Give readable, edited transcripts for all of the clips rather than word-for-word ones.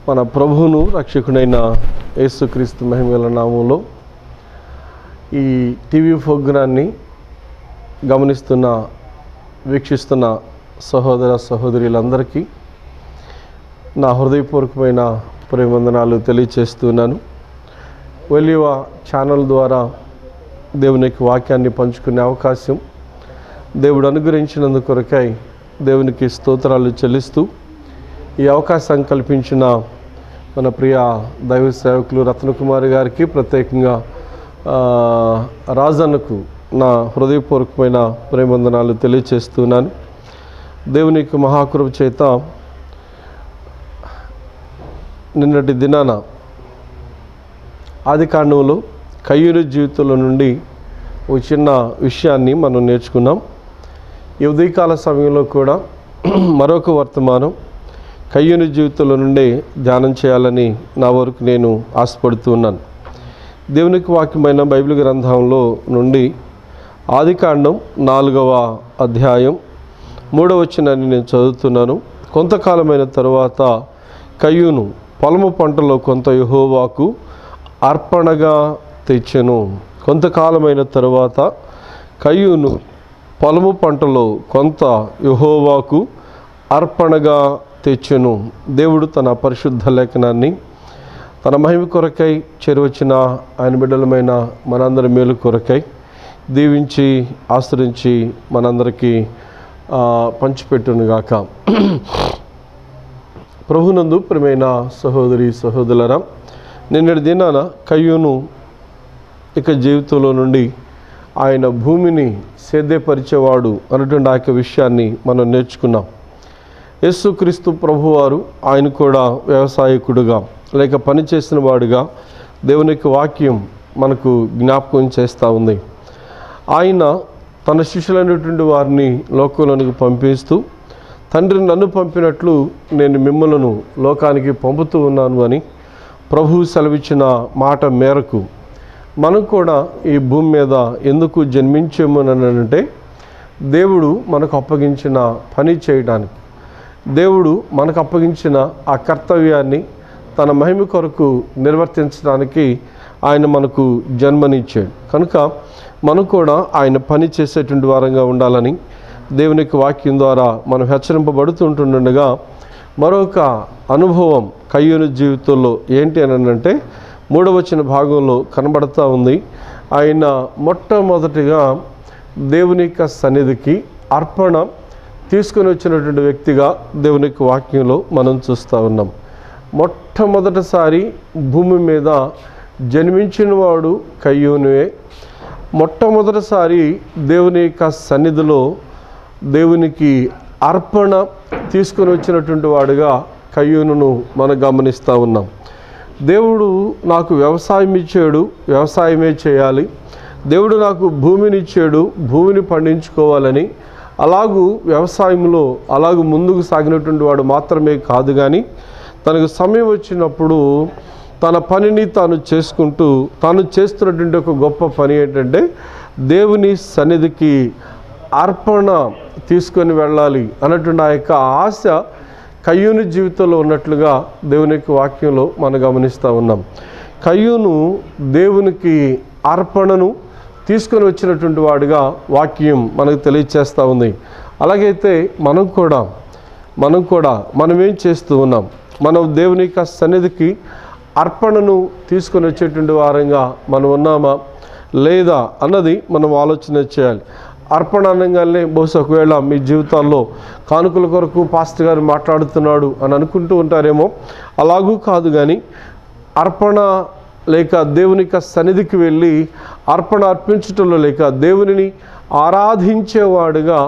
మన ప్రభువును రక్షకుడైన యేసుక్రీస్తు మహిమగల నామములో ఈ టీవీ ప్రోగ్రాన్ని గమనిస్తున్న వీక్షిస్తున్న సహోదర సహోదరులందరికీ నా హృదయపూర్వకమైన ప్రేమవందనాలు తెలియచేస్తున్నాను. వెలివ ఛానల్ ద్వారా దేవునికి వాక్యాన్ని పంచుకునే అవకాశం దేవుడు అనుగ్రహించినందుకు కొరకై దేవునికి స్తోత్రాలు చెల్లిస్తూ ఈ అవకాశం కల్పించిన మన ప్రియ దైవ సేవకులు రత్నకుమారి గారికి, ప్రత్యేకంగా రాజన్నకు నా హృదయపూర్వకమైన ప్రేమవందనాలు తెలియచేస్తున్నాను. దేవునికి మహాకృప చేత నిన్నటి దినాన ఆదికాండంలో కయ్యూను జీవితంలో నుండి ఒక చిన్న విషయాన్ని మనం నేర్చుకున్నాం. ఈ ఉదయకాల సమయంలో కూడా మరొక వర్తమానం కయ్యూను జీవితంలో నుండి ధ్యానం చేయాలని నా వరకు నేను ఆశపడుతున్నాను. దేవునికి వాక్యమైన బైబిల్ గ్రంథంలో నుండి ఆదికాండం 4వ అధ్యాయం 3వ వచనాన్ని నేను చదువుతున్నాను. కొంతకాలమైన తరువాత కయ్యూను పొలము పంటలో కొంత యెహోవాకు అర్పణగా తెచ్చెను. కొంతకాలమైన తరువాత కయ్యూను పొలము పంటలో కొంత యెహోవాకు అర్పణగా తెచ్చెను. దేవుడు తన పరిశుద్ధ లేఖనాన్ని తన మహిమ కొరకై చేరువచ్చిన ఆయన బిడ్డలమైన మనందరి మేలు కొరకై దీవించి ఆశ్రయించి మనందరికీ పంచిపెట్టునుగాక. ప్రభునందు ప్రియమైన సహోదరి సహోదరులారా, నిన్నటి దినాన కయ్యూను ఇక జీవితంలో నుండి ఆయన భూమిని సేద్యపరిచేవాడు అన్నటువంటి ఆ యొక్క విషయాన్ని మనం నేర్చుకున్నాం. యేసుక్రీస్తు ప్రభువారు ఆయన కూడా వ్యవసాయకుడుగా లేక పనిచేసిన వాడుగా దేవునికి వాక్యం మనకు జ్ఞాపకం చేస్తూ ఉంది. ఆయన తన శిష్యులైనటువంటి వారిని లోకంలోనికి పంపిస్తూ, తండ్రి నన్ను పంపినట్లు నేను మిమ్మలను లోకానికి పంపుతూ ఉన్నాను అని ప్రభువు సెలవిచ్చిన మాట మేరకు మనం కూడా ఈ భూమి మీద ఎందుకు జన్మించామనంటే దేవుడు మనకు అప్పగించిన పని చేయడానికి, దేవుడు మనకు అప్పగించిన ఆ కర్తవ్యాన్ని తన మహిమ కొరకు నిర్వర్తించడానికి ఆయన మనకు జన్మనిచ్చాడు. కనుక మనం కూడా ఆయన పని చేసేటువంటి వారంగా ఉండాలని దేవునికి వాక్యం ద్వారా మనం హెచ్చరింపబడుతుంటుండగా మరొక అనుభవం కయ్యూను జీవితంలో ఏంటి అని అంటే 3వ వచన భాగంలో కనబడతా ఉంది. ఆయన మొట్టమొదటిగా దేవుని యొక్క సన్నిధికి అర్పణ తీసుకొని వచ్చినటువంటి వ్యక్తిగా దేవునికి వాక్యంలో మనం చూస్తూ ఉన్నాం. మొట్టమొదటిసారి భూమి మీద జన్మించిన వాడు కయ్యూనుయే. మొట్టమొదటిసారి దేవుని యొక్క సన్నిధిలో దేవునికి అర్పణ తీసుకొని వచ్చినటువంటి వాడుగా కయ్యూనును మనం గమనిస్తూ ఉన్నాం. దేవుడు నాకు వ్యవసాయం ఇచ్చాడు, వ్యవసాయమే చేయాలి. దేవుడు నాకు భూమిని ఇచ్చాడు, భూమిని పండించుకోవాలని అలాగూ వ్యవసాయంలో అలాగూ ముందుకు సాగినటువంటి వాడు మాత్రమే కాదు, కానీ తనకు సమయం వచ్చినప్పుడు తన పనిని తాను చేసుకుంటూ తాను చేస్తున్నటువంటి ఒక గొప్ప పని ఏంటంటే దేవుని సన్నిధికి అర్పణ తీసుకొని వెళ్ళాలి అన్నటువంటి ఆ యొక్క ఆశ కయ్యూను జీవితంలో ఉన్నట్లుగా దేవుని యొక్క వాక్యంలో మనం గమనిస్తూ ఉన్నాం. కయ్యూను దేవునికి అర్పణను తీసుకొని వచ్చినటువంటి వాడుగా వాక్యం మనకు తెలియచేస్తూ ఉంది. అలాగైతే మనం ఏం చేస్తూ ఉన్నాం? మనం దేవుని యొక్క సన్నిధికి అర్పణను తీసుకొని వచ్చేటువంటి వారంగా మనం ఉన్నామా లేదా అన్నది మనం ఆలోచన చేయాలి. అర్పణ అనగానే బహుశా ఒకవేళ మీ జీవితాల్లో కానుకల కొరకు పాస్టర్ గారు మాట్లాడుతున్నాడు అని అనుకుంటూ ఉంటారేమో. అలాగూ కాదు, కానీ అర్పణ లేక దేవుని యొక్క సన్నిధికి వెళ్ళి అర్పణ అర్పించటంలో లేక దేవునిని ఆరాధించేవాడుగా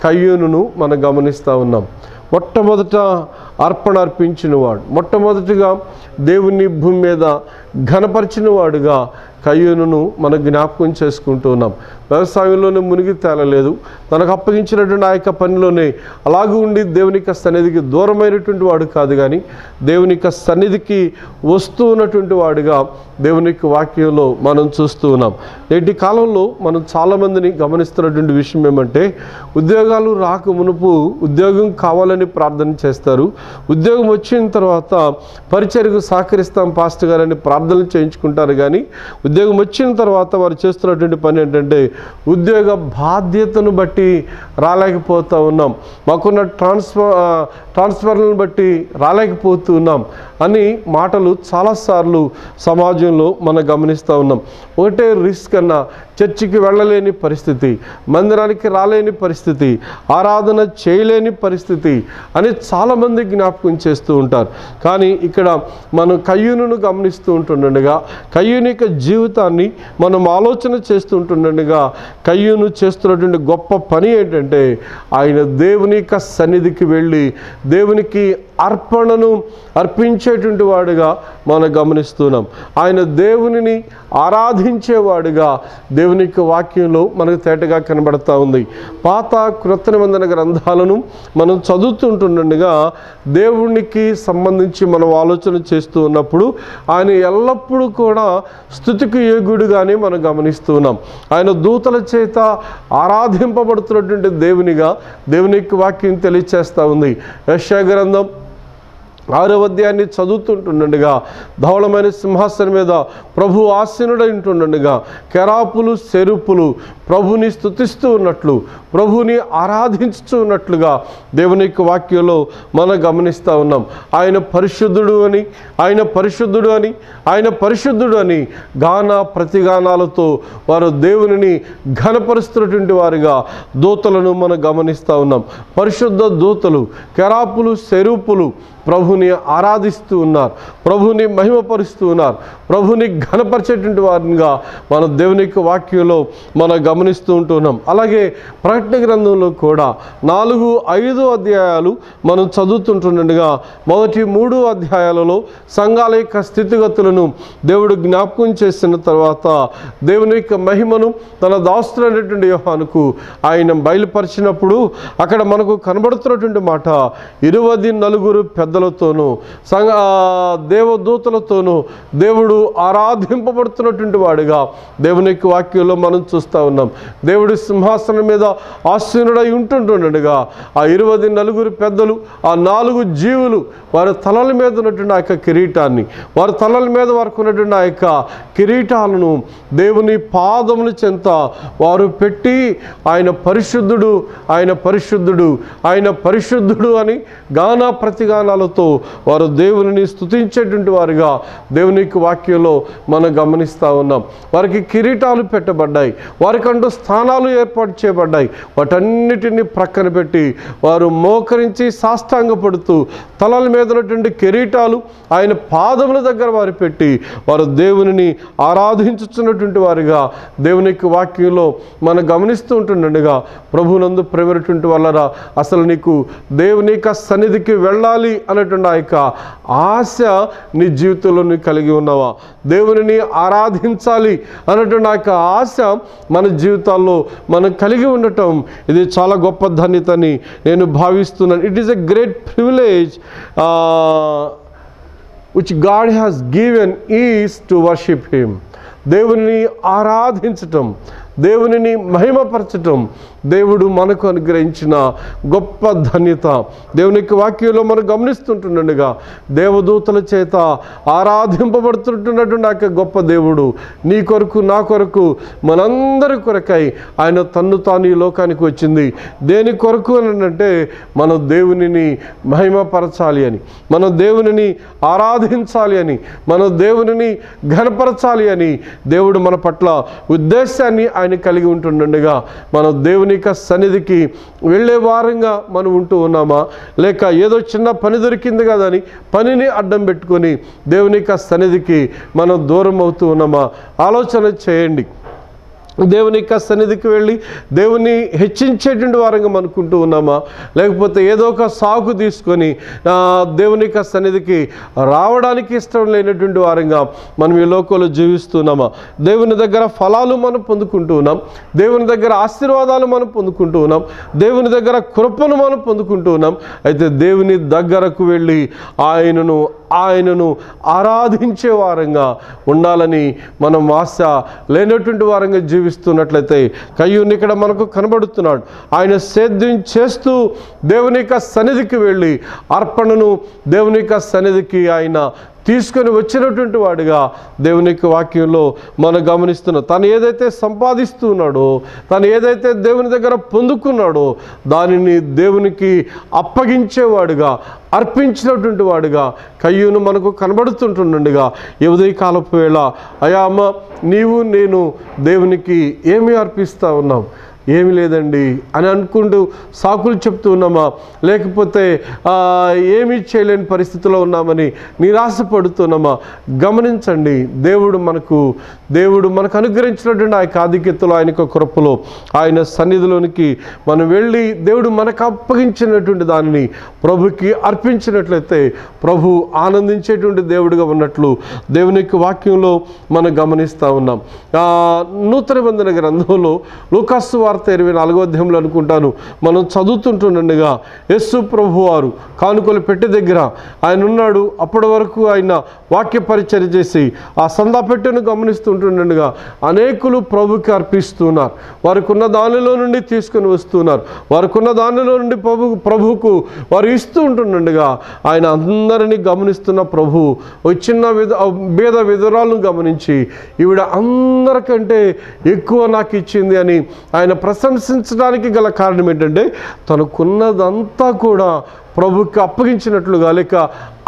కయ్యూనును మనం గమనిస్తూ ఉన్నాం. మొట్టమొదట అర్పణ అర్పించిన వాడు, మొట్టమొదటిగా దేవుని భూమి మీద ఘనపరిచిన వాడుగా కయ్యూనును మనం జ్ఞాపకం చేసుకుంటూ ఉన్నాం. వ్యవసాయంలోనే మునిగి తేలలేదు, తనకు అప్పగించినటువంటి ఆ యొక్క పనిలోనే అలాగూ ఉండి దేవుని యొక్క సన్నిధికి దూరమైనటువంటి వాడు కాదు, కానీ దేవుని యొక్క సన్నిధికి వస్తూ ఉన్నటువంటి వాడుగా దేవుని యొక్క వాక్యంలో మనం చూస్తూ ఉన్నాం. నేటి కాలంలో మనం చాలామందిని గమనిస్తున్నటువంటి విషయం ఏమంటే, ఉద్యోగాలు రాక మునుపు ఉద్యోగం కావాలని ప్రార్థన చేస్తారు, ఉద్యోగం వచ్చిన తర్వాత పరిచర్యకు సహకరిస్తాం పాస్టర్ గారని ప్రార్థనలు చేయించుకుంటారు, కానీ ఉద్యోగం వచ్చిన తర్వాత వారు చేస్తున్నటువంటి పని ఏంటంటే ఉద్యోగ బాధ్యతను బట్టి రాలేకపోతూ ఉన్నాం, మాకున్న ట్రాన్స్ఫర్లను బట్టి రాలేకపోతూ ఉన్నాం అని మాటలు చాలాసార్లు సమాజంలో మనం గమనిస్తూ ఉన్నాం. ఒకటే రిస్క్ అన్న, చర్చికి వెళ్ళలేని పరిస్థితి, మందిరానికి రాలేని పరిస్థితి, ఆరాధన చేయలేని పరిస్థితి అని చాలామంది జ్ఞాపకం చేస్తూ ఉంటారు. కానీ ఇక్కడ మనం కయ్యూనును గమనిస్తూ ఉంటుండగా, కయ్యూని యొక్క జీవితాన్ని మనం ఆలోచన చేస్తూ ఉంటుండగా, కయ్యూను చేస్తున్నటువంటి గొప్ప పని ఏంటంటే ఆయన దేవుని యొక్క సన్నిధికి వెళ్ళి దేవునికి అర్పణను అర్పించేటువంటి వాడుగా మనం గమనిస్తున్నాం. ఆయన దేవునిని ఆరాధించేవాడుగా దేవుని యొక్క వాక్యంలో మనకు తేటగా కనబడతా ఉంది. పాత క్రొత్త నిబంధన గ్రంథాలను మనం చదువుతుంటుండగా దేవునికి సంబంధించి మనం ఆలోచన చేస్తూ ఉన్నప్పుడు ఆయన ఎల్లప్పుడూ కూడా స్తుతికి యోగ్యుడుగానే మనం గమనిస్తున్నాం. ఆయన దూతల చేత ఆరాధింపబడుతున్నటువంటి దేవునిగా దేవుని యొక్క వాక్యం తెలియచేస్తూ ఉంది. యెషయా గ్రంథం 6వ అధ్యాయాన్ని చదువుతుంటుండగా ధవళమైన సింహాసనం మీద ప్రభు ఆసీనుడై ఉంటుండగా కెరాపులు సెరుపులు ప్రభుని స్తుతిస్తూ ఉన్నట్లు, ప్రభుని ఆరాధించుతూ ఉన్నట్లుగా దేవుని యొక్క వాక్యంలో మనం గమనిస్తూ ఉన్నాం. ఆయన పరిశుద్ధుడు అని, ఆయన పరిశుద్ధుడు అని, ఆయన పరిశుద్ధుడు అని గాన ప్రతిగానాలతో వారు దేవునిని ఘనపరుస్తున్నటువంటి వారిగా దూతలను మనం గమనిస్తూ ఉన్నాం. పరిశుద్ధ దూతలు, కెరాపులు సెరూపులు ప్రభుని ఆరాధిస్తూ ఉన్నారు, ప్రభుని మహిమపరుస్తూ ఉన్నారు, ప్రభుని ఘనపరిచేటువంటి వారిగా మన దేవుని యొక్క వాక్యంలో మనం గమనిస్తూ ఉంటున్నాం. అలాగే ప్రకటన గ్రంథంలో కూడా 4-5 అధ్యాయాలు మనం చదువుతుంటుండగా మొదటి 3 అధ్యాయాలలో సంఘాల యొక్క స్థితిగతులను దేవుడు జ్ఞాపకం చేసిన తర్వాత దేవుని యొక్క మహిమను తన దాసుడైనటువంటి యోహానుకు ఆయన బయలుపరిచినప్పుడు అక్కడ మనకు కనబడుతున్నటువంటి మాట 24 పెద్దలతోనూ దేవదూతలతోనూ దేవుడు ఆరాధింపబడుతున్నటువంటి వాడుగా దేవుని యొక్క వాక్యంలో మనం చూస్తూ ఉన్నాం. దేవుడి సింహాసనం మీద ఆసీనుడై ఉంటుండగా ఆ 24 పెద్దలు, ఆ 4 జీవులు వారి తలల మీద ఉన్నటువంటి ఆ యొక్క కిరీటాన్ని, వారి తలల మీద వారికి ఉన్నటువంటి ఆ యొక్క కిరీటాలను దేవుని పాదముల చెంత వారు పెట్టి ఆయన పరిశుద్ధుడు, ఆయన పరిశుద్ధుడు, ఆయన పరిశుద్ధుడు అని గాన ప్రతిగానాలతో వారు దేవుని స్తుతించేటువంటి వారుగా దేవుని యొక్క వాక్యంలో మనం గమనిస్తూ ఉన్నాం. వారికి కిరీటాలు పెట్టబడ్డాయి, వారికంటూ స్థానాలు ఏర్పాటు చేయబడ్డాయి. వాటన్నిటిని ప్రక్కన పెట్టి వారు మోకరించి సాష్టాంగపడుతూ తలల మీద ఉన్నటువంటి కిరీటాలు ఆయన పాదముల దగ్గర వారు పెట్టి వారు దేవునిని ఆరాధించుతున్నటువంటి వారుగా దేవుని యొక్క వాక్యంలో మనం గమనిస్తూ ఉంటుండగా ప్రభునందు ప్రేమైనటువంటి వాళ్ళరా, అసలు నీకు దేవుని యొక్క సన్నిధికి వెళ్ళాలి అనేటువంటి ఆ యొక్క ఆశ నీ జీవితంలో నువ్వు కలిగి ఉన్నావా? దేవునిని ఆరాధించాలి అనేటువంటి ఆ యొక్క ఆశ మన జీవితాల్లో మనం కలిగి ఉండటం ఇది చాలా గొప్ప ధన్యతని నేను భావిస్తున్నాను. It is a great privilege which God has given is to worship Him. దేవునిని ఆరాధించటం, దేవునిని మహిమపరచటం దేవుడు మనకు అనుగ్రహించిన గొప్ప ధన్యత. దేవుని యొక్క వాక్యంలో మనం గమనిస్తుంటుండగా దేవదూతల చేత ఆరాధింపబడుతుంటున్నటువంటి ఆ గొప్ప దేవుడు నీ కొరకు, నా కొరకు, మనందరి కొరకై ఆయన తన్ను తాను ఈ లోకానికి వచ్చింది. దేని కొరకు అని అంటే మనం దేవునిని మహిమపరచాలి అని, మనం దేవునిని ఆరాధించాలి అని, మనం దేవునిని ఘనపరచాలి అని దేవుడు మన పట్ల ఉద్దేశాన్ని ఆయన కలిగి ఉంటుండగా మనం దేవుని యొక్క సన్నిధికి వెళ్ళే వారంగా మనం ఉంటూ ఉన్నామా, లేక ఏదో చిన్న పని దొరికింది కదా అని పనిని అడ్డం పెట్టుకొని దేవుని యొక్క సన్నిధికి మనం దూరం అవుతూ ఉన్నామా? ఆలోచన చేయండి. దేవుని యొక్క సన్నిధికి వెళ్ళి దేవుని హెచ్చించేటువంటి వారంగా అనుకుంటూ ఉన్నామా, లేకపోతే ఏదో ఒక సాకు తీసుకొని దేవుని యొక్క సన్నిధికి రావడానికి ఇష్టం లేనటువంటి వారంగా మనం ఈ లోకంలో జీవిస్తున్నామా? దేవుని దగ్గర ఫలాలు మనం పొందుకుంటూ ఉన్నాం, దేవుని దగ్గర ఆశీర్వాదాలు మనం పొందుకుంటూ ఉన్నాం, దేవుని దగ్గర కృపను మనం పొందుకుంటూ ఉన్నాం. అయితే దేవుని దగ్గరకు వెళ్ళి ఆయనను ఆరాధించే వారంగా ఉండాలని మనం ఆశ లేనటువంటి వారంగా జీవిస్తున్నట్లయితే కయ్యూని ఇక్కడ మనకు కనబడుతున్నాడు. ఆయన సేద్యం చేస్తూ దేవుని యొక్క సన్నిధికి వెళ్ళి అర్పణను దేవుని యొక్క సన్నిధికి ఆయన తీసుకొని వచ్చినటువంటి వాడిగా దేవుని యొక్క వాక్యంలో మనం గమనిస్తున్నాం. తను ఏదైతే సంపాదిస్తున్నాడో, తను ఏదైతే దేవుని దగ్గర పొందుకున్నాడో దానిని దేవునికి అప్పగించేవాడుగా, అర్పించినటువంటి వాడుగా కయ్యూను మనకు కనబడుతుంటుండగా ఈ ఉదయకాలపు వేళ అయ్యా అమ్మ, నీవు నేను దేవునికి ఏమి అర్పిస్తూ ఉన్నాం? ఏమి లేదండి అని అనుకుంటూ సాకులు చెప్తూ ఉన్నామా, లేకపోతే ఏమీ చేయలేని పరిస్థితిలో ఉన్నామని నిరాశపడుతున్నామా? గమనించండి, దేవుడు మనకు అనుగ్రహించినటువంటి ఆ యొక్క ఆధిక్యతలో, ఆయన యొక్క కృపలో, ఆయన సన్నిధిలోనికి మనం వెళ్ళి దేవుడు మనకు అప్పగించినటువంటి దానిని ప్రభుకి అర్పించినట్లయితే ప్రభు ఆనందించేటువంటి దేవుడిగా ఉన్నట్లు దేవుని యొక్క వాక్యంలో మనం గమనిస్తూ ఉన్నాం. నూతన నిబంధన గ్రంథంలో లూకాసు వార్త 24వ అధ్యాయంలో అనుకుంటాను మనం చదువుతుంటుండగా యేసు ప్రభు వారు కానుకల పెట్టె దగ్గర ఆయన ఉన్నాడు. అప్పటి వరకు ఆయన వాక్య పరిచర్య చేసి ఆ సందా పెట్టెను గమనిస్తుంటుండగా అనేకులు ప్రభుకి అర్పిస్తున్నారు. వారికి ఉన్న దానిలో నుండి తీసుకొని వస్తున్నారు. వారికి ఉన్న దానిలో నుండి ప్రభువుకు వారు ఇస్తూ ఉంటుండగా ఆయన అందరినీ గమనిస్తున్న ప్రభు ఒక చిన్న భేద విధురాలను గమనించి ఈవిడ అందరికంటే ఎక్కువ నాకు ఇచ్చింది అని ఆయన ప్రశంసించడానికి గల కారణం ఏంటంటే తనకున్నదంతా కూడా ప్రభుకి అప్పగించినట్లుగా లేక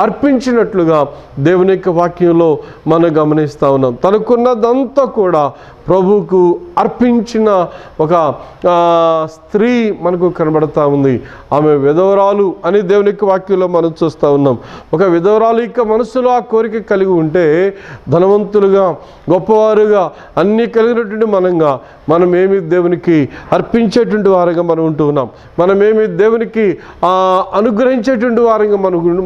అర్పించినట్లుగా దేవుని యొక్క వాక్యంలో మనం గమనిస్తూ ఉన్నాం. తనకున్నదంతా కూడా ప్రభువుకు అర్పించిన ఒక స్త్రీ మనకు కనబడతా ఉంది. ఆమె విధవరాలు అని దేవుని యొక్క వాక్యంలో మనం చూస్తూ ఉన్నాం. ఒక విధవరాలు యొక్క మనసులో ఆ కోరిక కలిగి ఉంటే ధనవంతులుగా, గొప్పవారుగా, అన్నీ కలిగినటువంటి మనమేమి దేవునికి అర్పించేటువంటి వారంగా మనం ఉంటూ ఉన్నాం. మనమేమి దేవునికి అనుగ్రహించేటువంటి వారంగా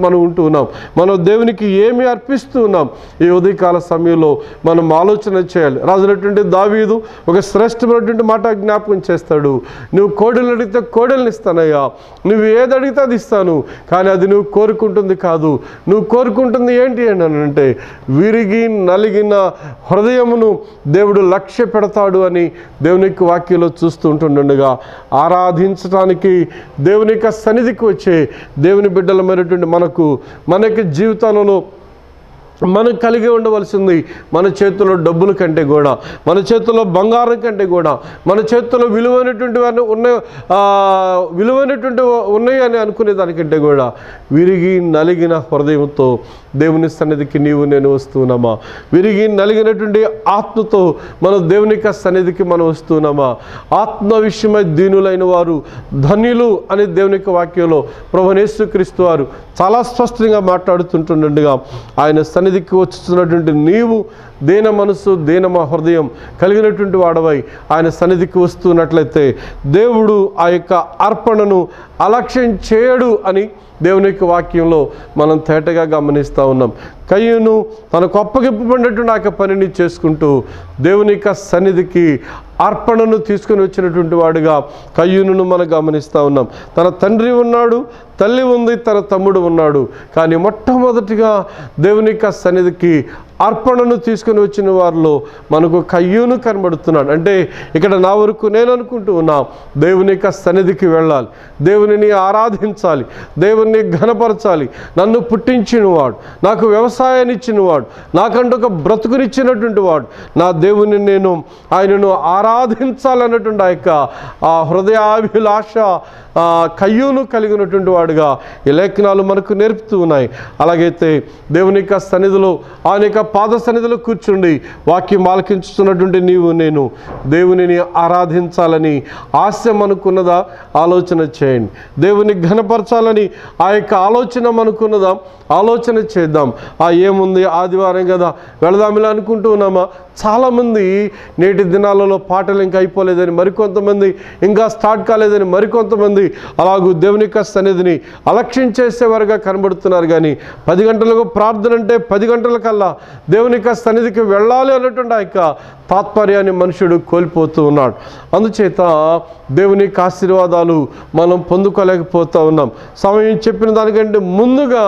మనం ఉంటూ ఉన్నాం. మనం దేవునికి ఏమి అర్పిస్తూ ఉన్నాం? ఈ ఉదయకాల సమయంలో మనం ఆలోచన చేయాలి. రాజునటువంటి దావీదు ఒక శ్రేష్టమైనటువంటి మాట జ్ఞాపకం చేస్తాడు. నువ్వు కోడెలు అడిగితే కోడెలను ఇస్తానయ్యా, నువ్వు ఏది అడిగితే అది ఇస్తాను, కానీ అది నువ్వు కోరుకుంటుంది కాదు. నువ్వు కోరుకుంటుంది ఏంటి అని అంటే విరిగి నలిగిన హృదయమును దేవుడు లక్ష్య పెడతాడు అని దేవుని యొక్క వాక్యంలో చూస్తూ ఉంటుండగా ఆరాధించడానికి దేవుని యొక్క సన్నిధికి వచ్చే దేవుని బిడ్డలమైనటువంటి మన యొక్క జీవితాలలో మనం కలిగి ఉండవలసింది మన చేతుల్లో డబ్బుల కంటే కూడా, మన చేతుల్లో బంగారం కంటే కూడా, మన చేతుల్లో విలువైనటువంటి ఉన్నాయి అని అనుకునే దానికంటే కూడా విరిగి నలిగిన హృదయంతో దేవుని సన్నిధికి నీవు నేను వస్తున్నామా? విరిగి నలిగినటువంటి ఆత్మతో మనం దేవుని యొక్క సన్నిధికి మనం వస్తున్నామా? ఆత్మ విషయమై దీనులైన వారు ధన్యులు అని దేవుని యొక్క వాక్యంలో ప్రభువైన యేసుక్రీస్తు వారు చాలా స్పష్టంగా మాట్లాడుతుంటుండగా ఆయన సన్నిధికి వచ్చుతున్నటువంటి నీవు దీన మనసు, దీన హృదయం కలిగినటువంటి వాడవై ఆయన సన్నిధికి వస్తున్నట్లయితే దేవుడు ఆ యొక్క అర్పణను అలక్ష్యం చేయడు అని దేవుని యొక్క వాక్యంలో మనం తేటగా గమనిస్తూ ఉన్నాం. కయ్యూను తనకు అప్పగింపబడినటువంటి ఆ పనిని చేసుకుంటూ దేవుని యొక్క సన్నిధికి అర్పణను తీసుకొని వచ్చినటువంటి వాడుగా కయ్యూనును మనం గమనిస్తూ ఉన్నాం. తన తండ్రి ఉన్నాడు, తల్లి ఉంది, తన తమ్ముడు ఉన్నాడు, కానీ మొట్టమొదటిగా దేవుని యొక్క సన్నిధికి అర్పణను తీసుకొని వచ్చిన వారిలో మనకు కయ్యూను కనబడుతున్నాడు. అంటే ఇక్కడ నా వరకు నేను అనుకుంటూ ఉన్నా, దేవుని యొక్క సన్నిధికి వెళ్ళాలి, దేవునిని ఆరాధించాలి, దేవుని ఘనపరచాలి. నన్ను పుట్టించినవాడు, నాకు వ్యవసాయాన్ని ఇచ్చినవాడు, నాకంటూ ఒక బ్రతుకునిచ్చినటువంటి వాడు, నా దేవుని నేను ఆయనను ఆరాధించాలన్నటువంటి ఆ యొక్క హృదయాభిలాష కయ్యూను కలిగినటువంటి వాడుగా ఈ లేఖనాలు మనకు నేర్పుతూ ఉన్నాయి. అలాగైతే దేవుని యొక్క సన్నిధిలో ఆయన యొక్క పాద సన్నిధిలో కూర్చుండి వాక్యం ఆలకించుతున్నటువంటి నీవు నేను దేవునిని ఆరాధించాలని ఆశ మనకున్నదా? ఆలోచన చేయండి. దేవుని ఘనపరచాలని ఆ యొక్క ఆలోచన మనకున్నదా? ఆలోచన చేద్దాం. ఏముంది, ఆదివారం కదా వెళదాం ఇలా అనుకుంటూ ఉన్నామా? చాలామంది నేటి దినాలలో పాటలు ఇంకా అయిపోలేదని, మరికొంతమంది ఇంకా స్టార్ట్ కాలేదని, మరికొంతమంది అలాగూ దేవుని యొక్క సన్నిధిని అలక్ష్యం చేసేవారుగా కనబడుతున్నారు. కానీ 10 గంటలకు ప్రార్థన అంటే 10 గంటలకల్లా దేవుని యొక్క సన్నిధికి వెళ్ళాలి అన్నటువంటి ఆ యొక్క తాత్పర్యాన్ని మనుషుడు కోల్పోతూ ఉన్నాడు. అందుచేత దేవుని యొక్క ఆశీర్వాదాలు మనం పొందుకోలేకపోతూ ఉన్నాం. సమయం చెప్పిన దానికంటే ముందుగా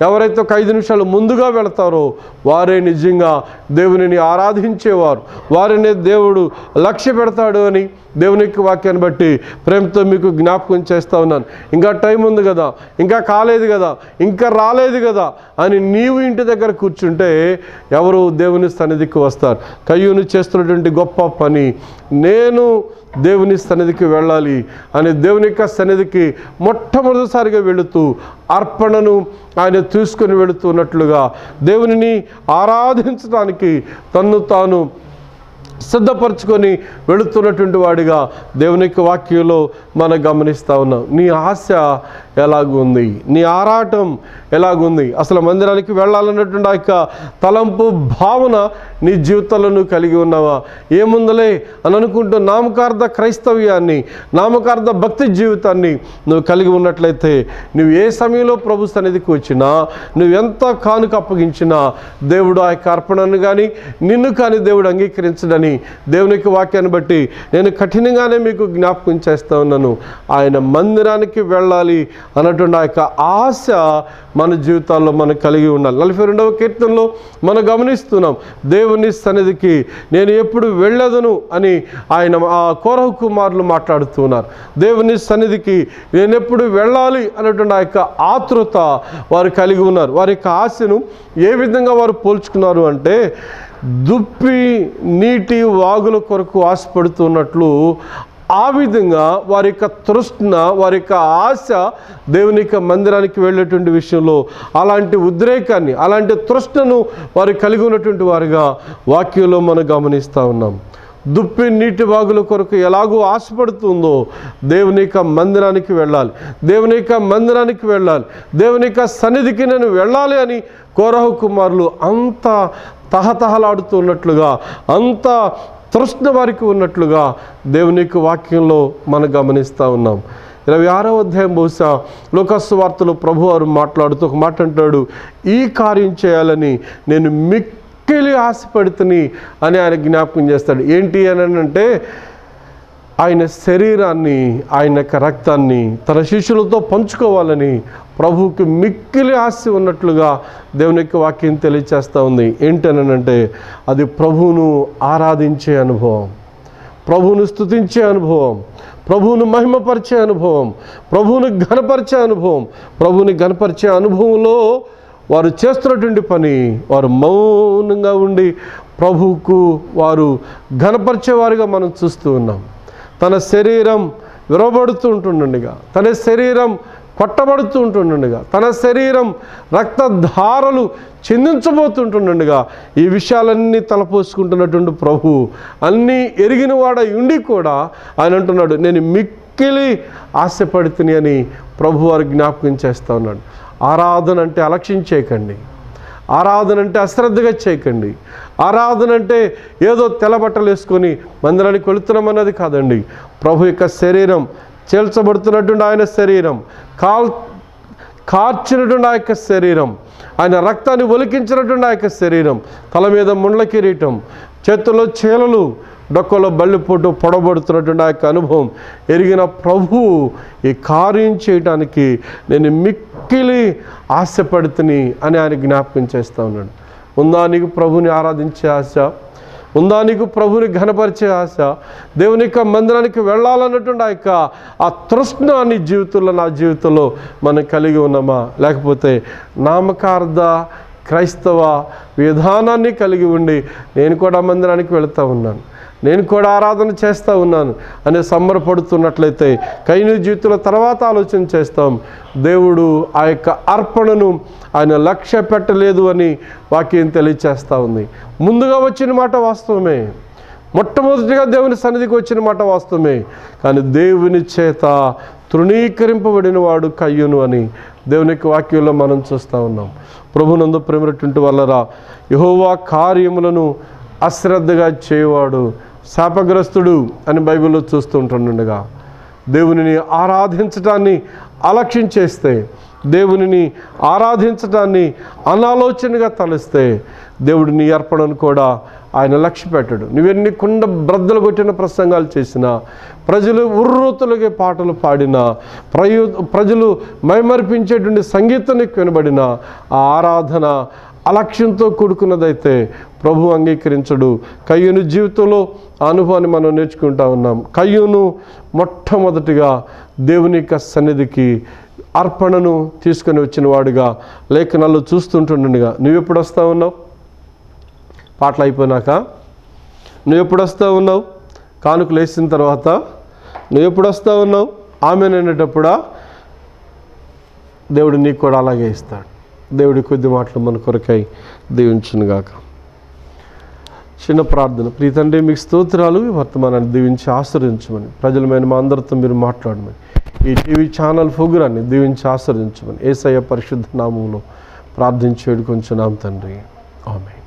ఎవరైతే ఒక 5 నిమిషాలు ముందుగా వెళతారో వారే నిజంగా దేవునిని ఆరాధించేవారు, వారినే దేవుడు లక్ష్య పెడతాడు అని దేవుని యొక్క వాక్యాన్ని బట్టి ప్రేమతో మీకు జ్ఞాపకం చేస్తూ ఉన్నాను. ఇంకా టైం ఉంది కదా, ఇంకా కాలేదు కదా, ఇంకా రాలేదు కదా అని నీవు ఇంటి దగ్గర కూర్చుంటే ఎవరు దేవుని సన్నిధికి వస్తారు? కయ్యూను చేస్తున్నటువంటి గొప్ప పని, నేను దేవుని సన్నిధికి వెళ్ళాలి అని దేవుని యొక్క సన్నిధికి మొట్టమొదటిసారిగా వెళుతూ అర్పణను ఆయన తీసుకొని వెళుతున్నట్లుగా దేవునిని ఆరాధించడానికి తన్ను తాను సిద్ధపరచుకొని వెళుతున్నటువంటి వాడిగా దేవుని యొక్క వాక్యంలో మనం గమనిస్తూ ఉన్నాం. నీ ఆశ ఎలాగుంది? నీ ఆరాటం ఎలాగుంది? అసలు మందిరానికి వెళ్ళాలన్నటువంటి ఆ యొక్క తలంపు, భావన నీ జీవితంలో నువ్వు కలిగి ఉన్నావా? ఏముందలే అని అనుకుంటూ నామకార్థ క్రైస్తవ్యాన్ని, నామకార్థ భక్తి జీవితాన్ని నువ్వు కలిగి ఉన్నట్లయితే నువ్వు ఏ సమయంలో ప్రభు సన్నిధికి వచ్చినా, నువ్వు ఎంత కానుక అప్పగించినా దేవుడు ఆ యొక్క అర్పణను కానీ నిన్ను కానీ దేవుడు అంగీకరించడని దేవుని యొక్క వాక్యాన్ని బట్టి నేను కఠినంగానే మీకు జ్ఞాపకం చేస్తూ ఉన్నాను. ఆయన మందిరానికి వెళ్ళాలి అన్నటువంటి ఆ యొక్క ఆశ మన జీవితాల్లో మనం కలిగి ఉండాలి. 42వ కీర్తనలో మనం గమనిస్తున్నాం, దేవుని సన్నిధికి నేను ఎప్పుడు వెళ్ళదను అని ఆయన ఆ కోరహు కుమారులు మాట్లాడుతున్నారు. దేవుని సన్నిధికి నేను ఎప్పుడు వెళ్ళాలి అన్నటువంటి ఆ యొక్క ఆతృత వారు కలిగి ఉన్నారు. వారి యొక్క ఆశను ఏ విధంగా వారు పోల్చుకున్నారు అంటే, దుప్పి నీటి వాగుల కొరకు ఆశపడుతున్నట్లు ఆ విధంగా వారి యొక్క తృష్ణ, వారి యొక్క ఆశ దేవుని యొక్క మందిరానికి వెళ్ళేటువంటి విషయంలో అలాంటి ఉద్రేకాన్ని, అలాంటి తృష్ణను వారు కలిగి ఉన్నటువంటి వారిగా వాక్యంలో మనం గమనిస్తూ ఉన్నాం. దుప్పి నీటి వాగుల కొరకు ఎలాగో ఆశపడుతుందో దేవుని యొక్క మందిరానికి వెళ్ళాలి, దేవుని యొక్క మందిరానికి వెళ్ళాలి, దేవుని యొక్క సన్నిధికి నేను వెళ్ళాలి అని కోరహు కుమారులు అంత తహతహలాడుతున్నట్లుగా, అంత తృష్ణ వారికి ఉన్నట్లుగా దేవుని యొక్క వాక్యంలో మనం గమనిస్తూ ఉన్నాం. 26వ అధ్యాయం బహుశా లోకాసు వార్తలో ప్రభువారు మాట్లాడుతూ ఒక మాట అంటాడు, ఈ కార్యం చేయాలని నేను మిక్కిలి ఆశపడుతుని అని ఆయన జ్ఞాపకం చేస్తాడు. ఏంటి అని అంటే, ఆయన శరీరాన్ని, ఆయన యొక్క రక్తాన్ని తన శిష్యులతో పంచుకోవాలని ప్రభువుకి మిక్కిలి ఆశ ఉన్నట్లుగా దేవుని యొక్క వాక్యం తెలియచేస్తూ ఉంది. ఏంటనంటే అది ప్రభువును ఆరాధించే అనుభవం, ప్రభువును స్తుతించే అనుభవం, ప్రభువును మహిమపరిచే అనుభవం, ప్రభువును ఘనపరిచే అనుభవం. ప్రభువుని ఘనపరిచే అనుభవంలో వారు చేస్తున్నటువంటి పని, వారు మౌనంగా ఉండి ప్రభువుకు వారు ఘనపరిచేవారుగా మనం చూస్తూ ఉన్నాం. తన శరీరం విరవబడుతూ ఉంటుండగా, తన శరీరం కొట్టబడుతూ ఉంటుండగా, తన శరీరం రక్తధారలు చిందించబోతుంటుండగా ఈ విషయాలన్నీ తలపోసుకుంటున్నటువంటి ప్రభు అన్నీ ఎరిగిన వాడై ఉండి కూడా ఆయన అంటున్నాడు, నేను మిక్కిలి ఆశపడుతుని అని ప్రభు వారు జ్ఞాపకం చేస్తూ ఉన్నాడు. ఆరాధన అంటే అలక్ష్యం చేయకండి, ఆరాధన అంటే అశ్రద్ధగా చేయకండి, ఆరాధన అంటే ఏదో తెల్లబట్టలు వేసుకొని మందిరానికి వెళుతున్నామన్నది కాదండి. ప్రభు యొక్క శరీరం చేల్చబడుతున్నటువంటి ఆయన శరీరం, కార్చినటువంటి ఆ యొక్క శరీరం, ఆయన రక్తాన్ని ఒలికించినటువంటి ఆ యొక్క శరీరం, తల మీద ముండ్ల కిరీటం, చేతుల్లో చీలలు, డొక్కలో బల్లిపోటు పొడబడుతున్నటువంటి ఆ యొక్క అనుభవం ఎరిగిన ప్రభువు ఈ కార్యం చేయటానికి నేను మిక్కిలి ఆశపడుతుని అని ఆయన జ్ఞాపకం చేస్తూ ఉన్నాడు. ఉందా నీకు ప్రభుని ఆరాధించే ఆశ? ఉందా నీకు ప్రభుని ఘనపరిచే ఆశ? దేవుని యొక్క మందిరానికి వెళ్ళాలన్నటువంటి ఆ యొక్క ఆ తృష్ణ నీ జీవితంలో, నా జీవితంలో మనం కలిగి ఉన్నామా? లేకపోతే నామకార్థ క్రైస్తవ విధానాన్ని కలిగి ఉండి నేను కూడా మందిరానికి వెళుతూ ఉన్నాను, నేను కూడా ఆరాధన చేస్తూ ఉన్నాను అనే సంబరపడుతున్నట్లయితే కయ్యూను జీవితంలో తర్వాత ఆలోచన చేస్తాం. దేవుడు ఆ యొక్క అర్పణను ఆయన లక్ష్య పెట్టలేదు అని వాక్యం తెలియచేస్తూ ఉంది. ముందుగా వచ్చిన మాట వాస్తవమే, మొట్టమొదటిగా దేవుని సన్నిధికి వచ్చిన మాట వాస్తవమే, కానీ దేవుని చేత తృణీకరింపబడిన వాడు కయ్యూను అని దేవునికి వాక్యంలో మనం చూస్తూ ఉన్నాం. ప్రభునందు ప్రేమటువంటి వల్లరా యెహోవా కార్యములను అశ్రద్ధగా చేయవాడు శాపగ్రస్తుడు అని బైబిల్లో చూస్తూ ఉంటుండగా, దేవునిని ఆరాధించటాన్ని అలక్ష్యం చేస్తే, దేవునిని ఆరాధించటాన్ని అనాలోచనగా తలిస్తే దేవుడు నీ అర్పణను కూడా ఆయన లక్ష్య పెట్టడు. నువ్వెన్ని కుండ బ్రద్దలు కొట్టిన ప్రసంగాలు చేసినా, ప్రజలు ఉర్రూతులగే పాటలు పాడినా, ప్రజలు మైమర్పించేటువంటి సంగీతం వినబడిన ఆ ఆరాధన అలక్ష్యంతో కూడుకున్నదైతే ప్రభు అంగీకరించడు. కయ్యూను జీవితంలో ఆ అనుభవాన్ని మనం నేర్చుకుంటా ఉన్నాం. కయ్యూను మొట్టమొదటిగా దేవుని యొక్క సన్నిధికి అర్పణను తీసుకొని వచ్చిన వాడుగా లేఖనాల్లో చూస్తుంటుండగా, నువ్వెప్పుడు వస్తూ ఉన్నావు? పాటలు అయిపోయినాక నువ్వెప్పుడు వస్తూ ఉన్నావు? కానుకలు వేసిన తర్వాత నువ్వెప్పుడు వస్తూ ఉన్నావు? ఆమెననేటప్పుడా? దేవుడు నీకు కూడా అలాగే ఇస్తాడు. దేవుడి కొద్ది మాటలు మన కొరకై దీవించునుగాక. చిన్న ప్రార్థన. ప్రియ తండ్రి, మీకు స్తోత్రాలు. వర్తమానాన్ని దీవించి ఆశీర్వదించమని, ప్రజలమైన మా అందరితో మీరు మాట్లాడమని, ఈ టీవీ ఛానల్ ప్రోగ్రాన్ని దీవించి ఆశీర్వదించమని యేసయ్య పరిశుద్ధ నామములో ప్రార్థించి వేడుకొంచున్నాం తండ్రి. ఆమేన్.